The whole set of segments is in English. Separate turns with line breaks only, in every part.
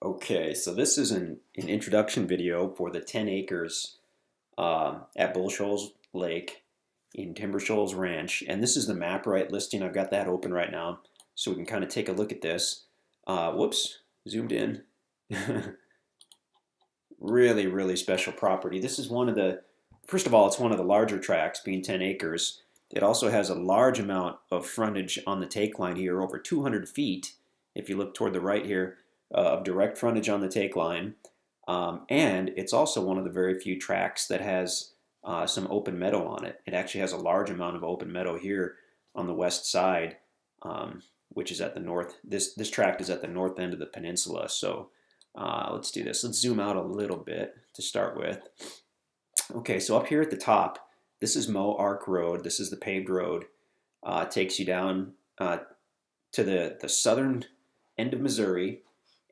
Okay, so this is an introduction video for the 10 acres at Bull Shoals Lake in Timber Shoals Ranch. And this is the map right listing. I've got that open right now so we can kind of take a look at this. Whoops, zoomed in. Really, really special property. This is one of the, first of all, it's one of the larger tracts, being 10 acres. It also has a large amount of frontage on the take line here, over 200 feet, if you look toward the right here, of direct frontage on the take line. And it's also one of the very few tracts that has some open meadow on it. It actually has a large amount of open meadow here on the west side, which is at the north. This tract is at the north end of the peninsula. So let's do this. Let's zoom out a little bit to start with. Okay, so up here at the top, this is Moe Arc Road. This is the paved road. It takes you down to the southern end of Missouri,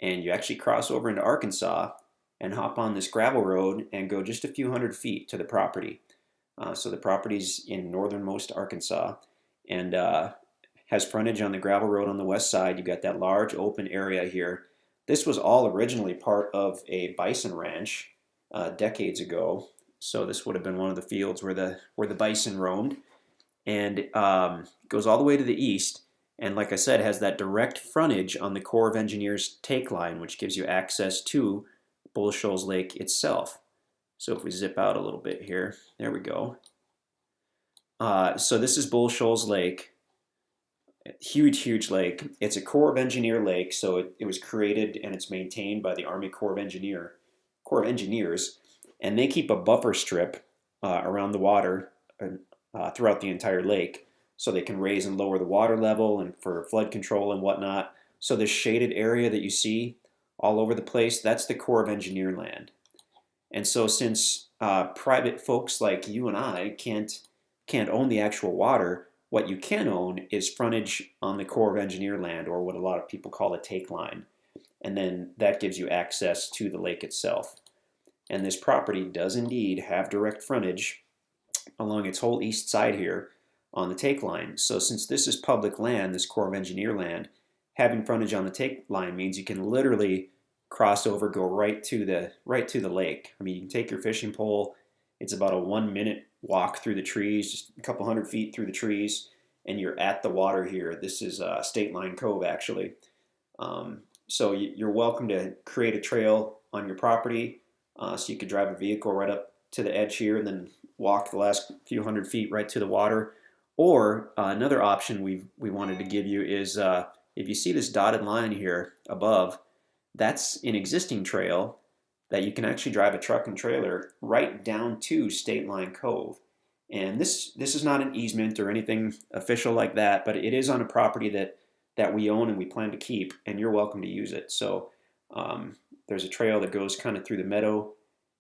and you actually cross over into Arkansas and hop on this gravel road and go just a few hundred feet to the property. So the property's in northernmost Arkansas and has frontage on the gravel road on the west side. You've got that large open area here. This was all originally part of a bison ranch decades ago. So this would have been one of the fields where the bison roamed, and goes all the way to the east. And like I said, has that direct frontage on the Corps of Engineers take line, which gives you access to Bull Shoals Lake itself. So if we zip out a little bit here, there we go. So this is Bull Shoals Lake. Huge, huge lake. It's a Corps of Engineer lake, so it was created and it's maintained by the Army Corps of Engineers, and they keep a buffer strip around the water throughout the entire lake, so they can raise and lower the water level and for flood control and whatnot. So this shaded area that you see all over the place, that's the Corps of Engineer land. And so since private folks like you and I can't own the actual water, what you can own is frontage on the Corps of Engineer land, or what a lot of people call a take line. And then that gives you access to the lake itself. And this property does indeed have direct frontage along its whole east side here on the take line. So since this is public land, this Corps of Engineer land, having frontage on the take line means you can literally cross over, go right to the lake. I mean, you can take your fishing pole. It's about a 1-minute walk through the trees, just a couple hundred feet through the trees, and you're at the water here. This is State Line Cove, actually. So you're welcome to create a trail on your property, so you could drive a vehicle right up to the edge here and then walk the last few hundred feet right to the water. Or another option we wanted to give you is if you see this dotted line here above, that's an existing trail that you can actually drive a truck and trailer right down to State Line Cove. And this is not an easement or anything official like that, but it is on a property that we own and we plan to keep, and you're welcome to use it. So there's a trail that goes kind of through the meadow,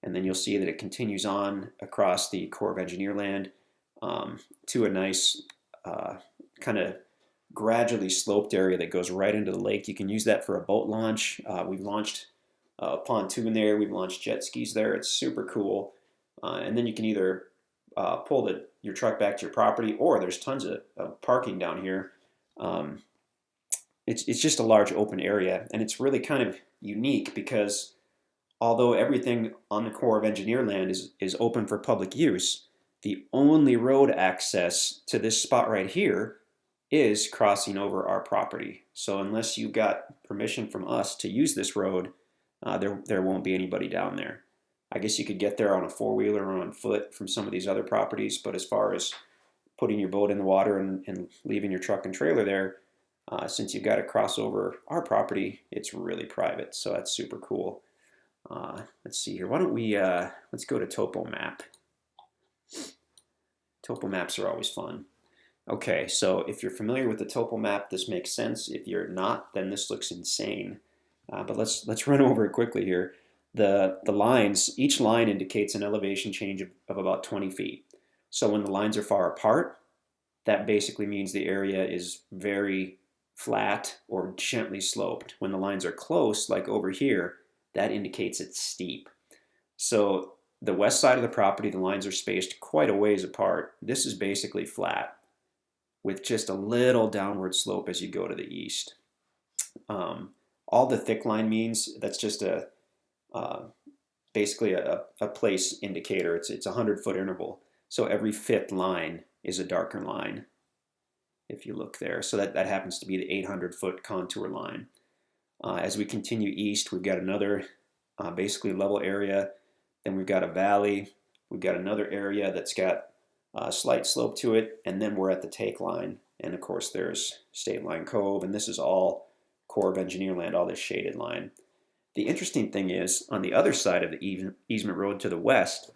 and then you'll see that it continues on across the Corps of Engineer land to a nice kind of gradually sloped area that goes right into the lake. You can use that for a boat launch. We've launched a pontoon there. We've launched jet skis there. It's super cool. And then you can either pull your truck back to your property, or there's tons of parking down here. It's just a large open area, and it's really kind of unique because although everything on the Corps of Engineer land is open for public use, the only road access to this spot right here is crossing over our property. So unless you got permission from us to use this road, there won't be anybody down there. I guess you could get there on a four-wheeler or on foot from some of these other properties, but as far as putting your boat in the water and leaving your truck and trailer there, since you've got to cross over our property, it's really private. So that's super cool. Let's see here. Why don't we, let's go to Topo Map. Topo maps are always fun. Okay, so if you're familiar with the topo map, this makes sense. If you're not, then this looks insane. But let's run over it quickly here. The lines, each line indicates an elevation change of about 20 feet. So when the lines are far apart, that basically means the area is very flat or gently sloped. When the lines are close, like over here, that indicates it's steep. So the west side of the property, the lines are spaced quite a ways apart. This is basically flat, with just a little downward slope as you go to the east. All the thick line means, that's just uh, basically a place indicator. It's a 100-foot interval. So every fifth line is a darker line, if you look there. So that happens to be the 800-foot contour line. As we continue east, we've got another basically level area. Then we've got a valley. We've got another area that's got a slight slope to it. And then we're at the take line. And of course, there's State Line Cove. And this is all Corps of Engineer land, all this shaded line. The interesting thing is, on the other side of the easement road to the west,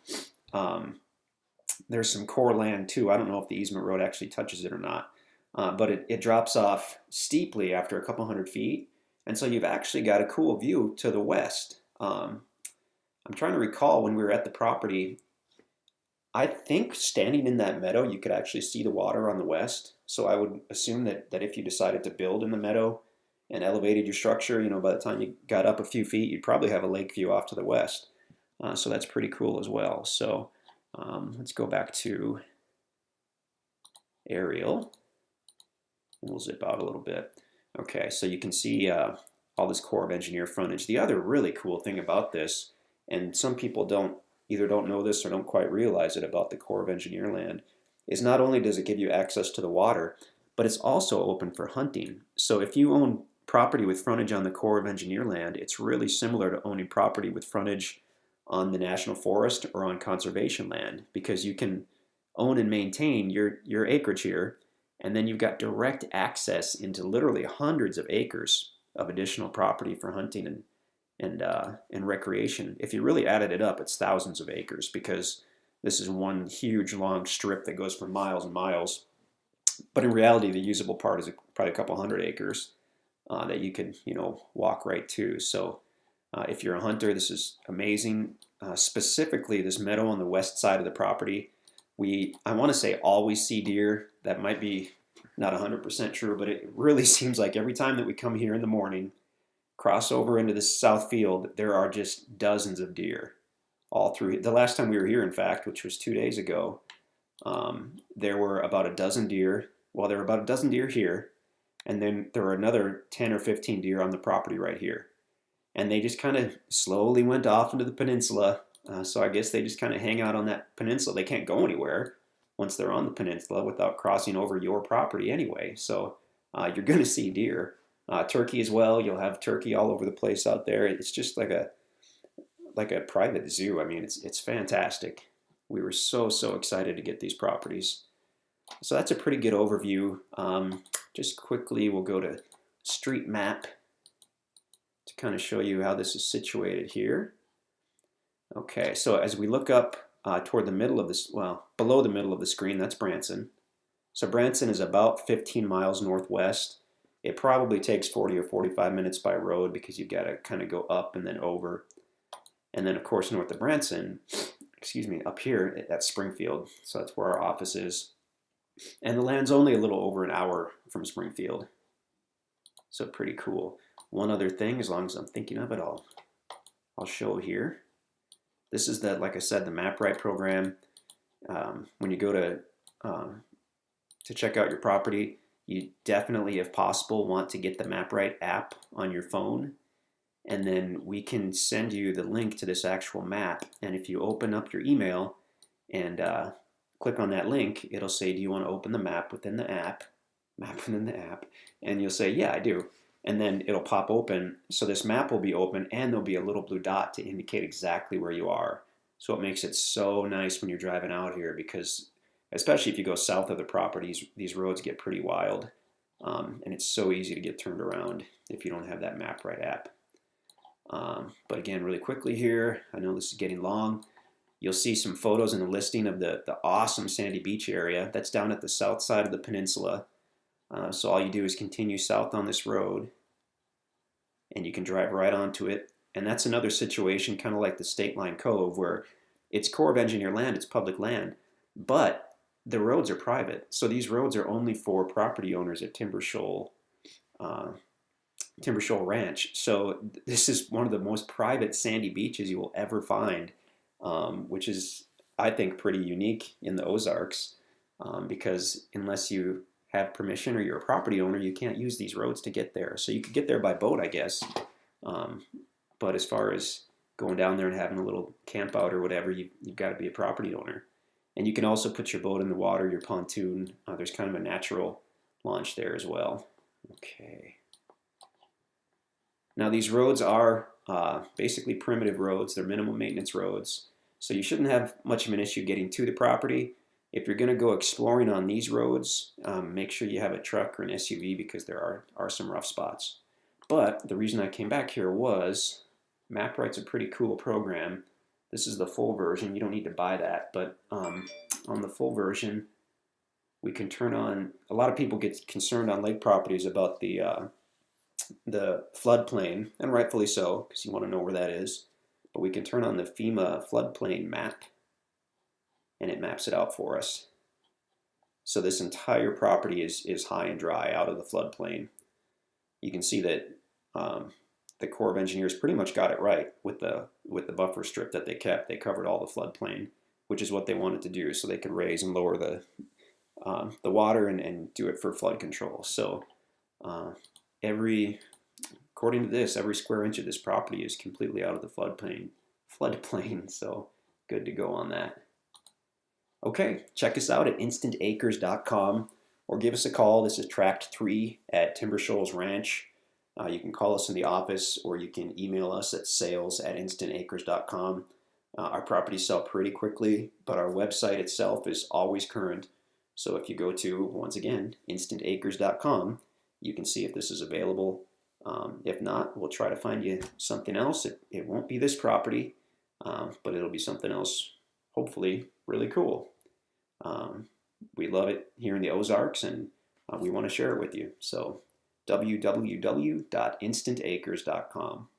there's some Corps land too. I don't know if the easement road actually touches it or not. But it drops off steeply after a couple hundred feet. And so you've actually got a cool view to the west. I'm trying to recall when we were at the property, I think standing in that meadow, you could actually see the water on the west. So I would assume that if you decided to build in the meadow and elevated your structure, you know, by the time you got up a few feet, you'd probably have a lake view off to the west. So that's pretty cool as well. So let's go back to aerial. We'll zip out a little bit. Okay, so you can see all this Corps of Engineer frontage. The other really cool thing about this, and some people either don't know this or don't quite realize it about the Corps of Engineer land, is not only does it give you access to the water, but it's also open for hunting. So if you own property with frontage on the Corps of Engineer land, it's really similar to owning property with frontage on the National Forest or on conservation land, because you can own and maintain your acreage here, and then you've got direct access into literally hundreds of acres of additional property for hunting and recreation. If you really added it up, it's thousands of acres, because this is one huge long strip that goes for miles and miles. But in reality, the usable part is probably a couple hundred acres that you could, you know, walk right to. So if you're a hunter, this is amazing. Specifically, this meadow on the west side of the property, I want to say always see deer. That might be not 100% true, but it really seems like every time that we come here in the morning, cross over into the south field, there are just dozens of deer all through. The last time we were here, in fact, which was 2 days ago, there were about a dozen deer. Well, there were about a dozen deer here, and then there were another 10 or 15 deer on the property right here. And they just kind of slowly went off into the peninsula. So I guess they just kind of hang out on that peninsula. They can't go anywhere once they're on the peninsula without crossing over your property anyway. So you're going to see deer. Turkey as well. You'll have turkey all over the place out there. It's just like a private zoo. I mean, it's fantastic. We were so excited to get these properties. So that's a pretty good overview. Just quickly, we'll go to street map to kind of show you how this is situated here. Okay, so as we look up toward the middle of this, well, below the middle of the screen, that's Branson. So Branson is about 15 miles northwest. It probably takes 40 or 45 minutes by road, because you've got to kind of go up and then over. And then, of course, north of Branson, up here, that's Springfield. So that's where our office is. And the land's only a little over an hour from Springfield. So pretty cool. One other thing, as long as I'm thinking of it, I'll show here. This is like I said, the MapRight program. When you go to check out your property, you definitely, if possible, want to get the MapRight app on your phone. And then we can send you the link to this actual map. And if you open up your email and click on that link, it'll say, do you want to open the map within the app? And you'll say, yeah, I do. And then it'll pop open. So this map will be open, and there'll be a little blue dot to indicate exactly where you are. So it makes it so nice when you're driving out here, because especially if you go south of the properties, these roads get pretty wild. And it's so easy to get turned around if you don't have that MapRight app. But again, really quickly here, I know this is getting long. You'll see some photos in the listing of the awesome sandy beach area. That's down at the south side of the peninsula. So all you do is continue south on this road, and you can drive right onto it. And that's another situation, kind of like the State Line Cove, where it's Corps of Engineer land, it's public land, but the roads are private. So these roads are only for property owners at Timber Shoals Ranch. So this is one of the most private sandy beaches you will ever find, which is, I think, pretty unique in the Ozarks, because unless you have permission or you're a property owner, you can't use these roads to get there. So you could get there by boat, I guess, But as far as going down there and having a little camp out or whatever, you've got to be a property owner. And you can also put your boat in the water, your pontoon. There's kind of a natural launch there as well. Okay. Now these roads are basically primitive roads. They're minimum maintenance roads. So you shouldn't have much of an issue getting to the property. If you're going to go exploring on these roads, make sure you have a truck or an SUV because there are some rough spots. But the reason I came back here was MapRight's a pretty cool program. This is the full version. You don't need to buy that, but on the full version, we can turn on. A lot of people get concerned on lake properties about the floodplain, and rightfully so, because you want to know where that is. But we can turn on the FEMA floodplain map, and it maps it out for us. So this entire property is high and dry out of the floodplain. You can see that the Corps of Engineers pretty much got it right with the buffer strip that they kept. They covered all the floodplain, which is what they wanted to do, so they could raise and lower the water and do it for flood control. So according to this, every square inch of this property is completely out of the floodplain. So good to go on that. Okay, check us out at InstantAcres.com or give us a call. This is Tract 3 at Timber Shoals Ranch. You can call us in the office or you can email us at sales@InstantAcres.com. Our properties sell pretty quickly, but our website itself is always current. So if you go to, once again, InstantAcres.com, you can see if this is available. If not, we'll try to find you something else. It won't be this property, but it'll be something else, hopefully, really cool. We love it here in the Ozarks, and we want to share it with you. So www.instantacres.com.